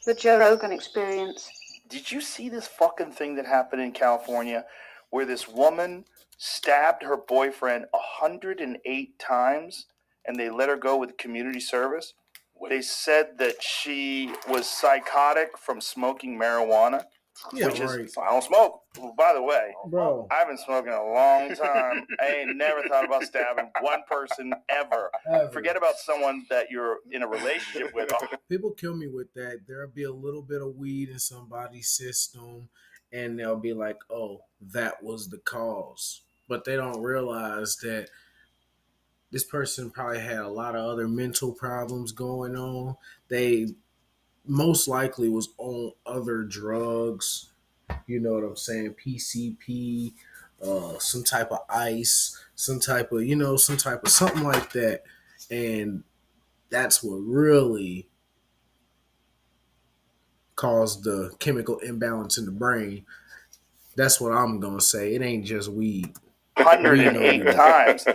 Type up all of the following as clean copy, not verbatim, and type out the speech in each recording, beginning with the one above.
The Joe Rogan Experience. Did you see this fucking thing that happened in California where this woman stabbed her boyfriend 108 times and they let her go with community service? They said that she was psychotic from smoking marijuana. Yeah, which right. is, I don't smoke. Well, by the way, Bro, I've been smoking a long time. I ain't never thought about stabbing one person ever. Forget about someone that you're in a relationship with. People kill me with that. There'll be a little bit of weed in somebody's system, and they'll be like, "Oh, that was the cause," but they don't realize that this person probably had a lot of other mental problems going on. They most likely was on other drugs. You know what I'm saying? PCP, some type of ice, some type of something like that, and that's what really caused the chemical imbalance in the brain. That's what I'm gonna say. It ain't just weed. 108 times.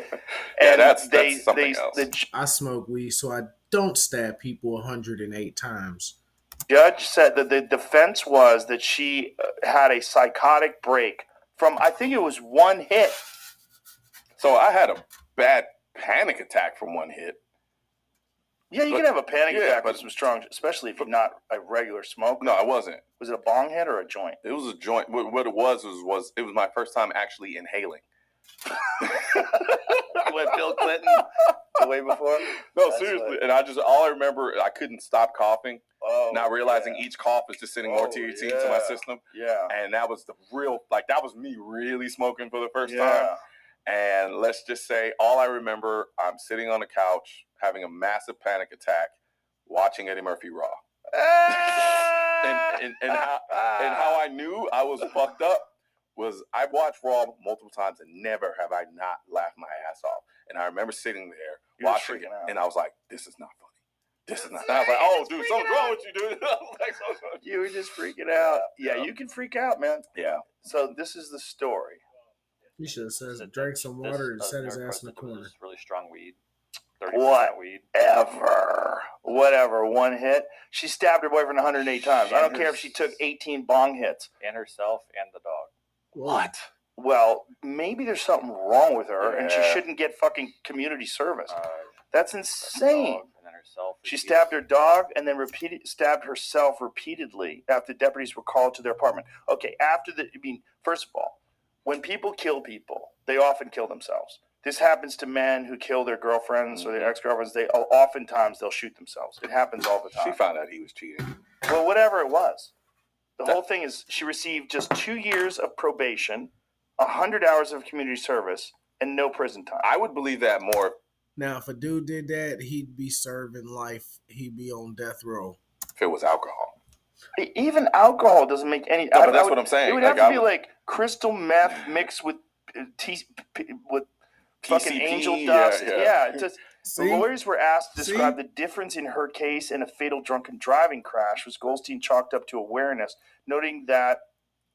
Yeah, that's something else. I smoke weed, so I don't stab people 108 times. Judge said that the defense was that she had a psychotic break from, I think it was one hit. So I had a bad panic attack from one hit. Yeah, you can have a panic attack with some strong, especially if you're not a regular smoker. No, I wasn't. Was it a bong hit or a joint? It was a joint. What it was it was my first time actually inhaling. What, Bill Clinton the way before? No, seriously. And all I remember, I couldn't stop coughing. Not realizing each cough is just sending more THC into my system. Yeah. And that was that was me really smoking for the first time. And let's just say, all I remember, I'm sitting on the couch having a massive panic attack, watching Eddie Murphy Raw. and how I knew I was fucked up was I watched Raw multiple times and never have I not laughed my ass off. And I remember sitting there watching it, and I was like, "This is not funny. This is not." And I was like, "Oh, dude, something's wrong with you, dude." You were just freaking out. Yeah, you can freak out, man. Yeah. So this is the story. He should have said, drank some water and set his ass in the corner. Really strong weed. 30% weed. Whatever. One hit. She stabbed her boyfriend 108 times. I don't care if she took 18 bong hits. And herself and the dog. What? Well, maybe there's something wrong with her, and she shouldn't get fucking community service. That's insane. And then herself. She stabbed her dog and then stabbed herself repeatedly after deputies were called to their apartment. Okay, first of all, when people kill people, they often kill themselves. This happens to men who kill their girlfriends or their ex-girlfriends. Oftentimes they'll shoot themselves. It happens all the time. She found out he was cheating. Well, whatever it was. The whole thing is she received just 2 years of probation, 100 hours of community service, and no prison time. I would believe that more. Now, if a dude did that, he'd be serving life. He'd be on death row. If it was alcohol. Even alcohol doesn't make any... No, but that's what I'm saying. It would have to be like crystal meth mixed with fucking angel dust. Yeah. The lawyers were asked to describe the difference in her case and a fatal drunken driving crash, which Goldstein chalked up to awareness, noting that,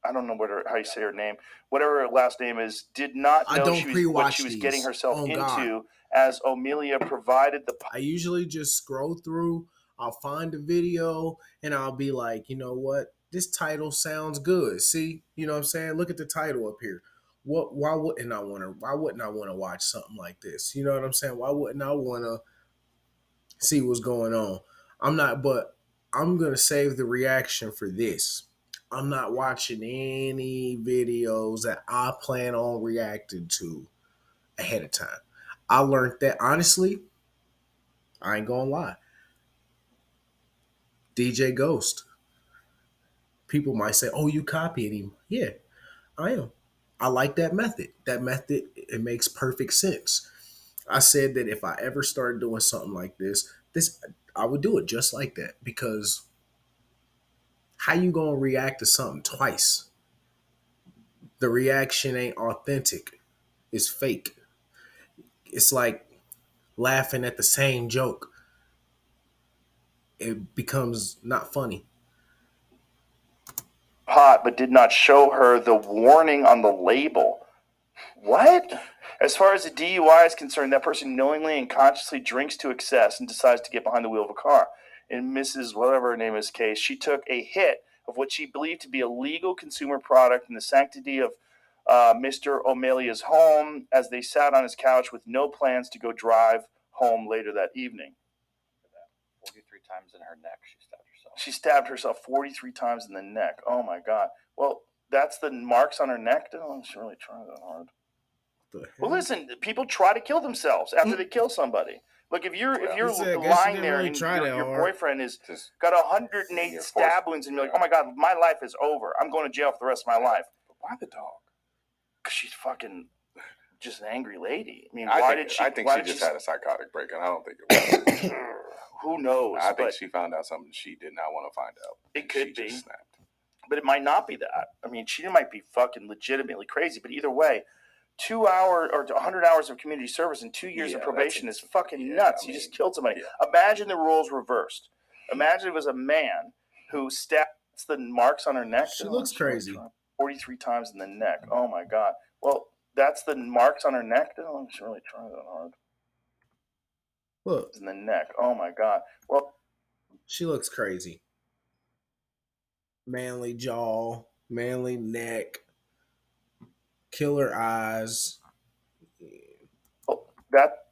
I don't know how you say her name, whatever her last name is, did not know what she was getting herself into, as Amelia provided the... I usually just scroll through, I'll find a video, and I'll be like, you know what? This title sounds good. See? You know what I'm saying? Look at the title up here. Why wouldn't I want to watch something like this? You know what I'm saying? Why wouldn't I want to see what's going on? But I'm going to save the reaction for this. I'm not watching any videos that I plan on reacting to ahead of time. I learned that, honestly, I ain't going to lie. DJ Ghost. People might say, oh, you copied him. Yeah, I am. I like that method. That method, it makes perfect sense. I said that if I ever started doing something like this, I would do it just like that, because how you gonna react to something twice? The reaction ain't authentic. It's fake. It's like laughing at the same joke. It becomes not funny. Pot, but did not show her the warning on the label. What? As far as the DUI is concerned, that person knowingly and consciously drinks to excess and decides to get behind the wheel of a car. in Mrs. whatever her name is case, she took a hit of what she believed to be a legal consumer product in the sanctity of Mr. O'Malia's home as they sat on his couch with no plans to go drive home later that evening. 43 times in her neck, she stabbed herself. She stabbed herself 43 times in the neck. Oh my God. Well, that's the marks on her neck. Don't really try that hard. Well, listen, people try to kill themselves after they kill somebody. Look, if you're lying there and your boyfriend has got 108 stab wounds and you're like, oh my God, my life is over. I'm going to jail for the rest of my life. But why the dog? Because she's fucking just an angry lady. I mean, I think she just had a psychotic break, and I don't think it was. Who knows? I think she found out something she did not want to find out. It could be. Just snapped. But it might not be that. I mean, she might be fucking legitimately crazy. But either way, 2 hours or 100 hours of community service and 2 years of probation is fucking nuts. You just killed somebody. Yeah. Imagine the roles reversed. Imagine it was a man who stabs the marks on her neck. She looks crazy. 43 times in the neck. Oh my God. Well, that's the marks on her neck. Don't really try that hard. Look. In the neck. Oh my God. Well, she looks crazy. Manly jaw, manly neck, killer eyes. Oh, that.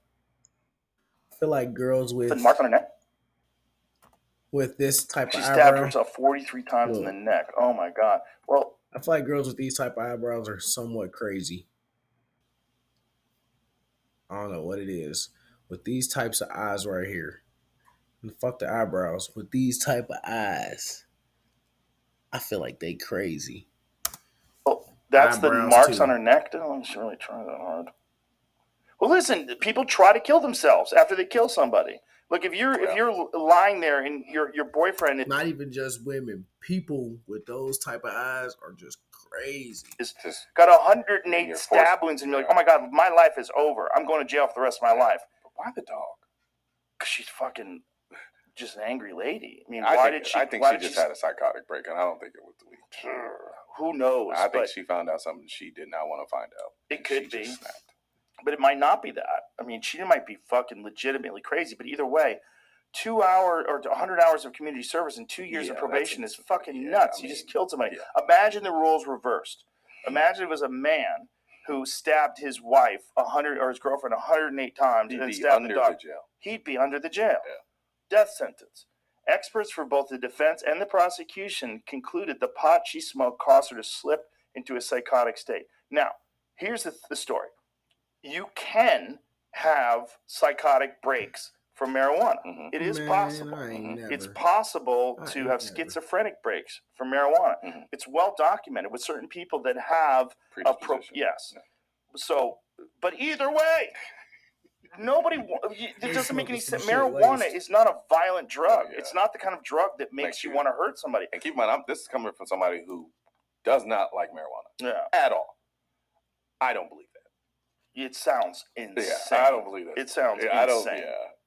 I feel like girls with the mark on her neck. With this type of eyebrow. She stabbed herself 43 times in the neck. Oh my God. Well, I feel like girls with these type of eyebrows are somewhat crazy. I don't know what it is. With these types of eyes right here. And fuck the eyebrows. With these type of eyes, I feel like they crazy. Well, that's eyebrows the marks too. on her neck. Don't really try that hard. Well, listen, people try to kill themselves after they kill somebody. Look, if you're lying there and your boyfriend is not even just women, people with those type of eyes are just crazy. Got 108 stab wounds and you're like, oh my God, my life is over. I'm going to jail for the rest of my life. But why the dog? Because she's fucking just an angry lady. I mean, I think she just had a psychotic break, and I don't think it was the week. Who knows? I think she found out something she did not want to find out. It could be. But it might not be that. I mean, she might be fucking legitimately crazy. But either way, 2 hours or 100 hours of community service and 2 years of probation is fucking nuts. You just killed somebody. Imagine the roles reversed. Imagine it was a man who stabbed his wife 100 or his girlfriend 108 times and then stabbed the dog. He'd be under the jail. Yeah. Death sentence. Experts for both the defense and the prosecution concluded the pot she smoked caused her to slip into a psychotic state. Now, here's the story. You can have psychotic breaks from marijuana. Mm-hmm. It is possible. It's possible to have schizophrenic breaks from marijuana. Mm-hmm. It's well documented with certain people that have yes. Yeah. So, but either way, it doesn't make any sense. Marijuana is not a violent drug. Yeah. It's not the kind of drug that makes you want to hurt somebody. And keep in mind, this is coming from somebody who does not like marijuana at all. I don't believe that. It sounds insane. Yeah, I don't believe that. It sounds insane.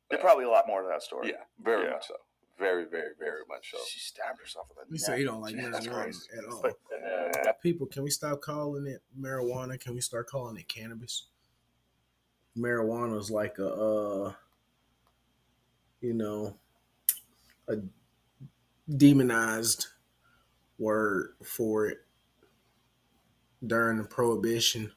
There's probably a lot more to that story. Yeah, very much so. Very, very, very much so. She stabbed herself in the neck. You say you don't like marijuana at all. But, people, can we stop calling it marijuana? Can we start calling it cannabis? Marijuana is like a demonized word for it during the Prohibition.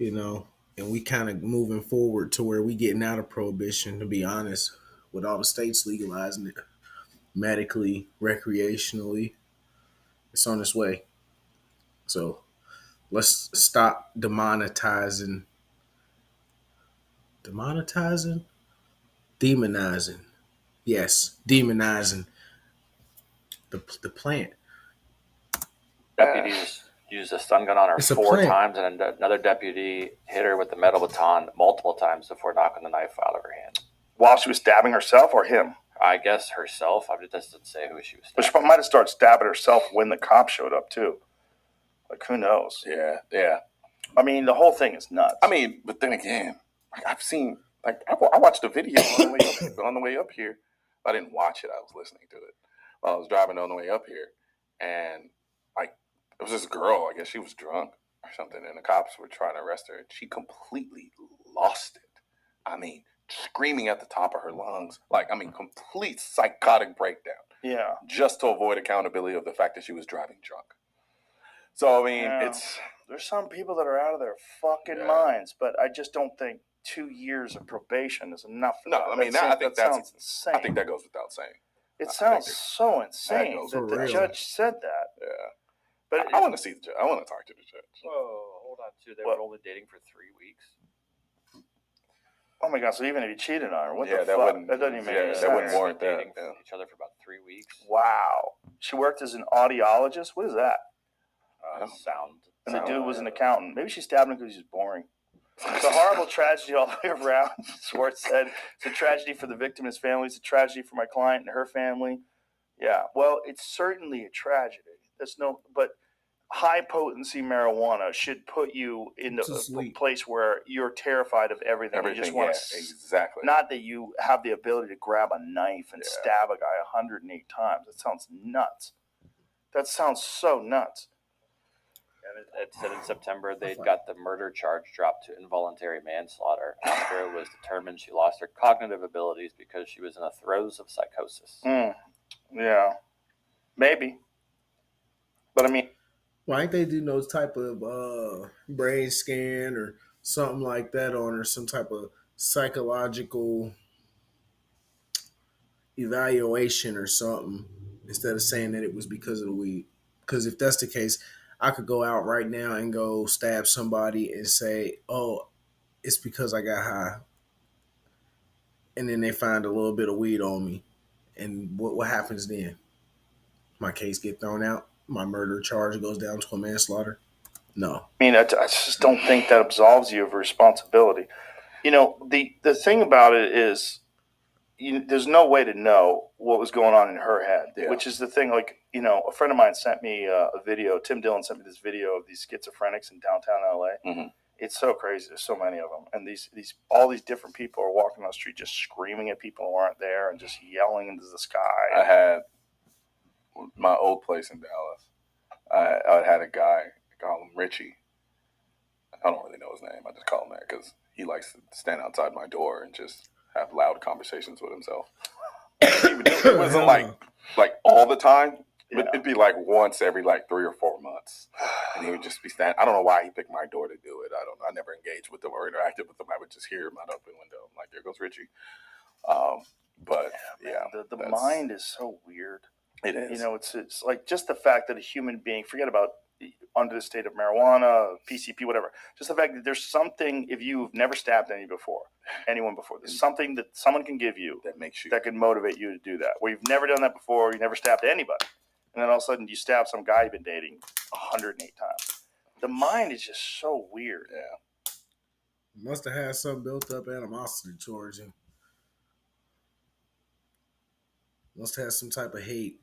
And we kind of moving forward to where we getting out of Prohibition, to be honest, with all the states legalizing it medically, recreationally. It's on its way. So let's stop demonizing, demonizing. Yes, demonizing the plant. Deputies used a stun gun on her 4 times, and another deputy hit her with the metal baton multiple times before knocking the knife out of her hand. While she was stabbing herself or him? I guess herself. I just didn't say who she was stabbing. But she might have started stabbing herself when the cops showed up, too. Like, who knows? Yeah. I mean, the whole thing is nuts. I mean, but then again, I've seen, I watched a video on the way up here. I didn't watch it. I was listening to it while I was driving on the way up here. And, it was this girl, I guess she was drunk or something, and the cops were trying to arrest her, and she completely lost it. I mean, screaming at the top of her lungs. Like, I mean, complete psychotic breakdown. Yeah. Just to avoid accountability of the fact that she was driving drunk. So, I mean, there's some people that are out of their fucking minds, but I just don't think 2 years of probation is enough. I mean, I think that sounds insane. I think that goes without saying. It sounds so insane that the judge said that. Yeah. But I want to see the judge. I want to talk to the judge. Whoa, hold on, too. They were only dating for 3 weeks. Oh my God! So even if you cheated on her, what the that fuck? Wouldn't, that doesn't even make any sense. That wouldn't warrant that. Dating each other for about 3 weeks. Wow. She worked as an audiologist. What is that? Sound. And the dude was an accountant. Maybe she stabbed him because he's boring. It's a horrible tragedy all the way around. Schwartz said, it's a tragedy for the victim and his family. It's a tragedy for my client and her family. Yeah, well, it's certainly a tragedy. But high potency marijuana should put you in a place where you're terrified of everything. You just want to, exactly. Not that you have the ability to grab a knife and stab a guy 108 times. That sounds nuts. That sounds so nuts. And it said in September they'd got the murder charge dropped to involuntary manslaughter after it was determined she lost her cognitive abilities because she was in the throes of psychosis. Yeah, maybe. But I mean, why ain't they do no type of brain scan or something like that on her, some type of psychological evaluation or something, instead of saying that it was because of the weed? Because if that's the case, I could go out right now and go stab somebody and say, oh, it's because I got high. And then they find a little bit of weed on me. And what happens then? My case get thrown out? My murder charge goes down to a manslaughter? No. I mean, I just don't think that absolves you of responsibility. You know, the thing about it is, there's no way to know what was going on in her head, which is the thing. Like, a friend of mine sent me a video. Tim Dillon sent me this video of these schizophrenics in downtown LA. Mm-hmm. It's so crazy. There's so many of them, and all these different people are walking on the street, just screaming at people who aren't there, and just yelling into the sky. I had my old place in Dallas. I had a guy, I call him Richie. I don't really know his name. I just call him that because he likes to stand outside my door and just have loud conversations with himself. It wasn't like all the time. Yeah. It'd be like once every 3 or 4 months, and he would just be standing. I don't know why he picked my door to do it. I don't know. I never engaged with him or interacted with him. I would just hear him out open window. I'm like, there goes Richie. But the mind is so weird. It is. It's like just the fact that a human being, forget about under the state of marijuana, PCP, whatever. Just the fact that there's something, if you've never stabbed anyone before, there's something that someone can give you that can motivate you to do that. Where you've never done that before, you never stabbed anybody, and then all of a sudden you stab some guy you've been dating 108 times. The mind is just so weird. Yeah. Must have had some built up animosity towards him. Must have some type of hate.